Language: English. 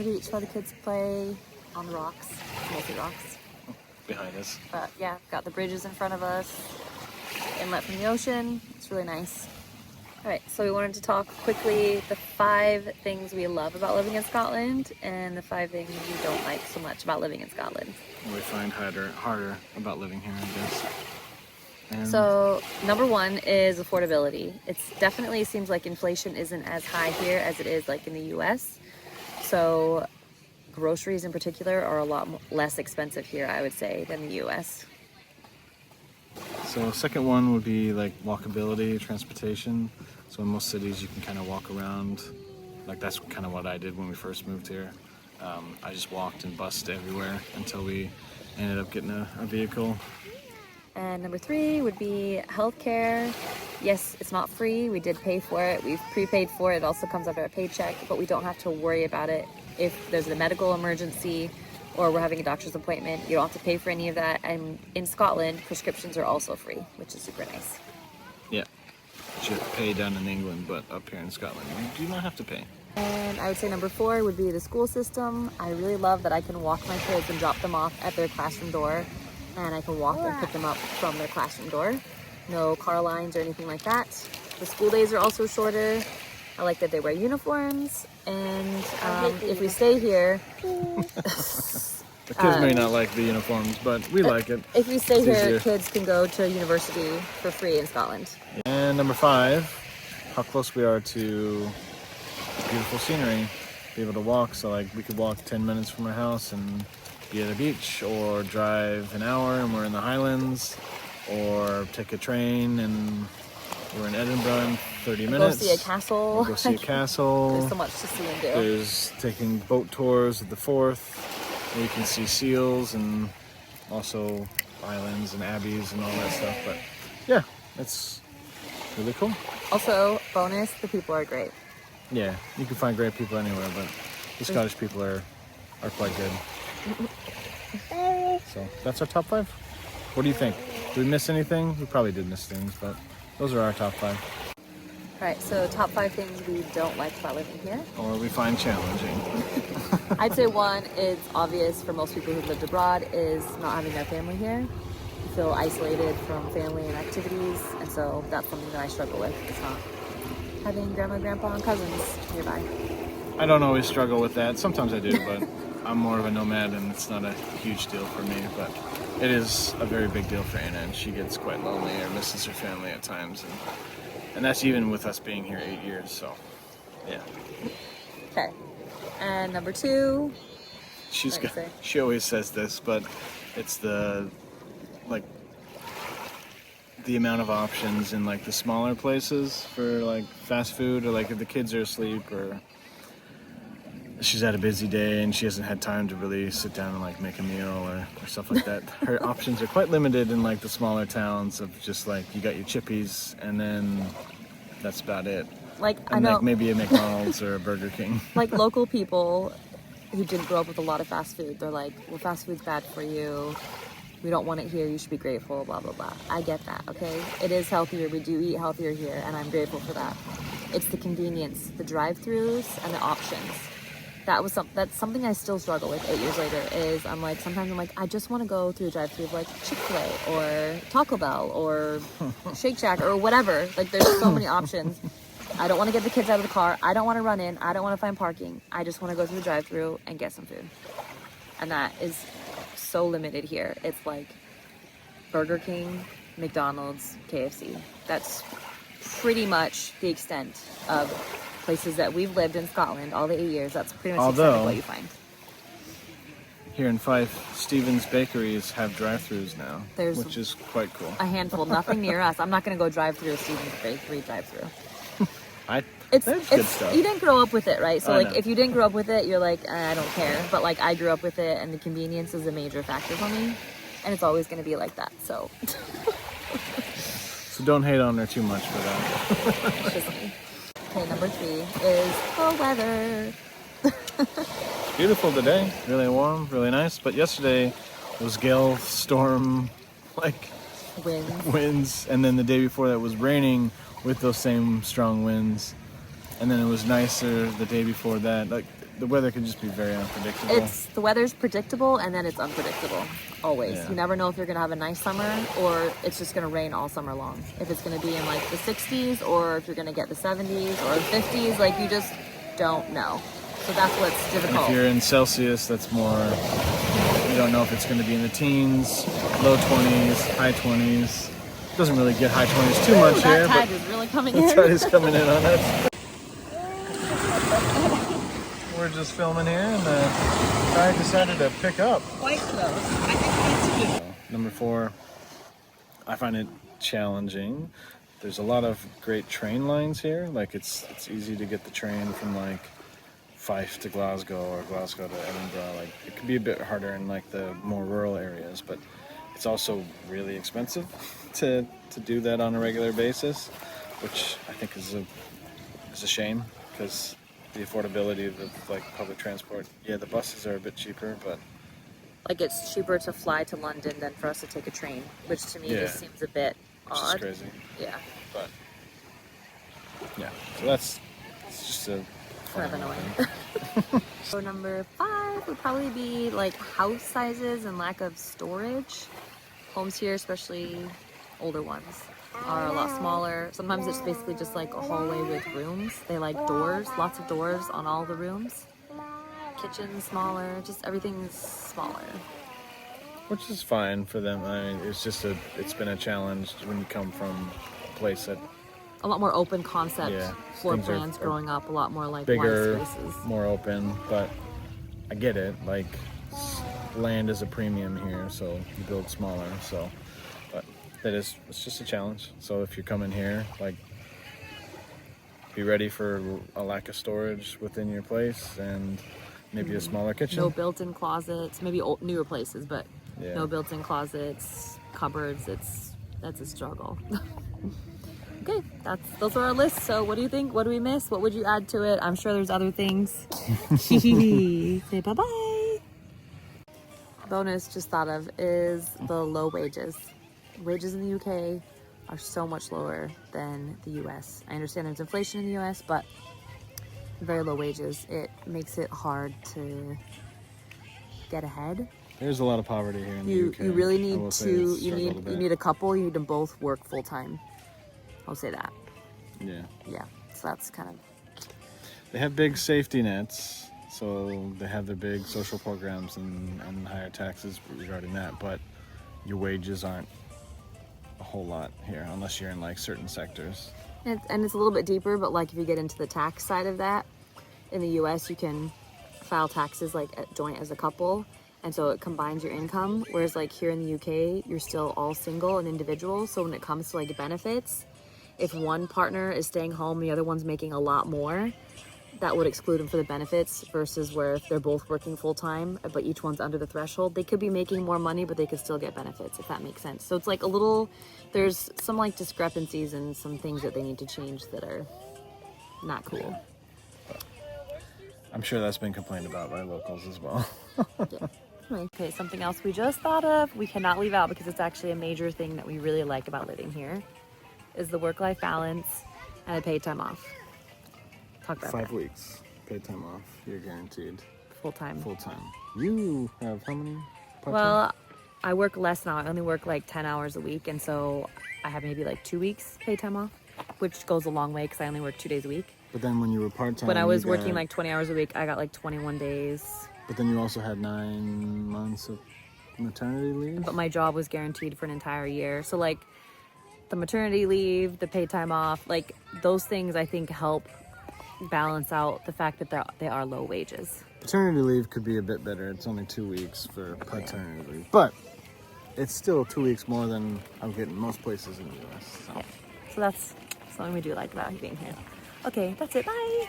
Beach where the kids play on the rocks, mostly rocks. Behind us. But yeah, got the bridges in front of us, inlet from the ocean. It's really nice. All right, so we wanted to talk quickly the 5 things we love about living in Scotland and the 5 things we don't like so much about living in Scotland. We find harder about living here, I guess. And So number 1 is affordability. It's definitely seems like inflation isn't as high here as it is like in the US. So groceries in particular are a lot less expensive here, I would say, than the US. So second one would be like walkability, transportation. So in most cities you can kind of walk around. Like that's kind of what I did when we first moved here. I just walked and bussed everywhere until we ended up getting a vehicle. And number 3 would be healthcare. Yes, it's not free. We did pay for it. We've prepaid for it. It also comes under a paycheck, but we don't have to worry about it if there's a medical emergency or we're having a doctor's appointment. You don't have to pay for any of that. And in Scotland, prescriptions are also free, which is super nice. Yeah, you have to pay down in England, but up here in Scotland, you do not have to pay. And I would say number 4 would be the school system. I really love that I can walk my kids and drop them off at their classroom door, and I can walk and pick them up from their classroom door. No car lines or anything like that. The school days are also shorter. I like that they wear uniforms, and if we stay here, The kids may not like the uniforms, but we like it. if we stay It's here, easier. kids can go to university for free in Scotland. And number 5, how close we are to beautiful scenery. Be able to walk, so like we could walk 10 minutes from our house and be at a beach, or drive an hour and we're in the Highlands, or take a train and we're in Edinburgh in 30 minutes. Go see a castle. Or go see a castle. There's so much to see and do. There's taking boat tours of the Forth, where you can see seals and also islands and abbeys and all that stuff. But yeah, it's really cool. Also, bonus, the people are great. Yeah, you can find great people anywhere, but the Scottish people are quite good. So that's our top 5. What do you think? Did we miss anything? We probably did miss things, but those are our top 5. All right, so top 5 things we don't like about living here. Or we find challenging. I'd say 1 is obvious for most people who've lived abroad is not having their family here. You feel isolated from family and activities, and so that's something that I struggle with. It's not having grandma, grandpa, and cousins nearby. I don't always struggle with that. Sometimes I do, but I'm more of a nomad and it's not a huge deal for me. But it is a very big deal for Anna, and she gets quite lonely or misses her family at times. And that's even with us being here 8 years, so yeah. Okay. And number 2, She always says this, but it's the amount of options in like the smaller places for like fast food, or like if the kids are asleep or she's had a busy day and she hasn't had time to really sit down and like make a meal or stuff like that. Her options are quite limited in like the smaller towns of just like you got your Chippies and then that's about it. like And I know, like maybe a McDonald's or a Burger King. like local people who didn't grow up with a lot of fast food, they're like, well, fast food's bad for you. We don't want it here. You should be grateful, blah, blah, blah. I get that, okay? It is healthier. We do eat healthier here, and I'm grateful for that. It's the convenience, the drive-thrus, and the options. That's something I still struggle with 8 years later, is sometimes I'm like, I just want to go through a drive-thru of like Chick-fil-A or Taco Bell or Shake Shack or whatever. Like there's so many options. I don't want to get the kids out of the car. I don't want to run in. I don't want to find parking. I just want to go through the drive-thru and get some food. And that is so limited here. It's like Burger King, McDonald's, KFC. That's pretty much the extent of places that we've lived in Scotland all the 8 years. That's pretty much the extent of what you find. Here in Fife, Stephen's Bakeries have drive-thrus now, which is quite cool. A handful, nothing near us. I'm not going to go drive through a Stephen's Bakery drive-thru. That's good stuff. You didn't grow up with it, right? So I like know. if you didn't grow up with it, you're like, I don't care. But like I grew up with it, and the convenience is a major factor for me, and it's always going to be like that. So So don't hate on her too much for that. it's just me. Okay, number 3 is the weather. Beautiful today, really warm, really nice. But yesterday was gale storm, like winds, and then the day before that was raining with those same strong winds. And then it was nicer the day before that. Like the weather can just be very unpredictable. The weather's predictable and then it's unpredictable. Always. Yeah. You never know if you're gonna have a nice summer or it's just gonna rain all summer long. If it's gonna be in like the 60s or if you're gonna get the 70s or 50s, like you just don't know. So that's what's And difficult. if you're in Celsius, that's more, you don't know if it's going to be in the teens, low 20s, high 20s. It doesn't really get high 20s too much here, That but tide is really coming the in. tide is coming in on us. We're just filming here, and the tide decided to pick up. Quite close. I think it's cute. Number 4, I find it challenging. There's a lot of great train lines here. Like it's easy to get the train from like Fife to Glasgow or Glasgow to Edinburgh. Like it could be a bit harder in like the more rural areas, but it's also really expensive to do that on a regular basis, which I think is a shame because the affordability of like public transport. Yeah, the buses are a bit cheaper, but Like it's cheaper to fly to London than for us to take a train, which to me just seems a bit which is odd. crazy. Yeah, But yeah, so it's just a kind of annoying. So number 5 would probably be like house sizes and lack of storage. Homes here, especially older ones, are a lot smaller. Sometimes it's basically just like a hallway with rooms. They like doors, lots of doors on all the rooms. Kitchen smaller, just everything's smaller. Which is fine for them. I mean, it's been a challenge when you come from a place that A lot more open concept floor things are plans growing up, a lot more like bigger, wide spaces. more open, but I get it. Like land is a premium here, so you build smaller. So, but it's just a challenge. So if you're coming here, like be ready for a lack of storage within your place and maybe a smaller kitchen. No built-in closets, maybe newer places, but Yeah. no built-in closets, cupboards. That's a struggle. Okay, those are our lists. So what do you think? What do we miss? What would you add to it? I'm sure there's other things. Say bye-bye. Bonus just thought of is the low wages. Wages in the UK are so much lower than the US. I understand there's inflation in the US, but very low wages. It makes it hard to get ahead. There's a lot of poverty here in the UK. You really I need will say to it's you struggled a bit. need a couple. You need to both work full time. I'll say that. Yeah. Yeah. So that's kind of They have big safety nets, so they have their big social programs and higher taxes regarding that, but your wages aren't a whole lot here unless you're in like certain sectors. and it's a little bit deeper, but like if you get into the tax side of that, in the US you can file taxes like joint as a couple, and so it combines your income, whereas like here in the UK you're still all single and individual. So when it comes to like benefits, if one partner is staying home and the other one's making a lot more, that would exclude them for the benefits, versus where if they're both working full-time but each one's under the threshold, they could be making more money but they could still get benefits, if that makes sense. So it's like there's some like discrepancies and some things that they need to change that are not cool. I'm sure that's been complained about by locals as well. Yeah. Okay, something else we just thought of, we cannot leave out because it's actually a major thing that we really like about living here, is the work-life balance and the paid time off. Talk about 5 that. weeks paid time off, you're guaranteed. Full-time. Full time. You have how many part-time? Well, I work less now. I only work like 10 hours a week, and so I have maybe like 2 weeks paid time off, which goes a long way because I only work 2 days a week. But then when you were part-time, When I was you working got- like 20 hours a week, I got like 21 days. But then you also had 9 months of maternity leave. But my job was guaranteed for an entire year. So like the maternity leave, the paid time off, like those things I think help balance out the fact that they are low wages. Paternity leave could be a bit better. It's only 2 weeks for paternity leave, but it's still 2 weeks more than I'm getting most places in the US. So. So that's something we do like about being here. Okay, that's it. Bye.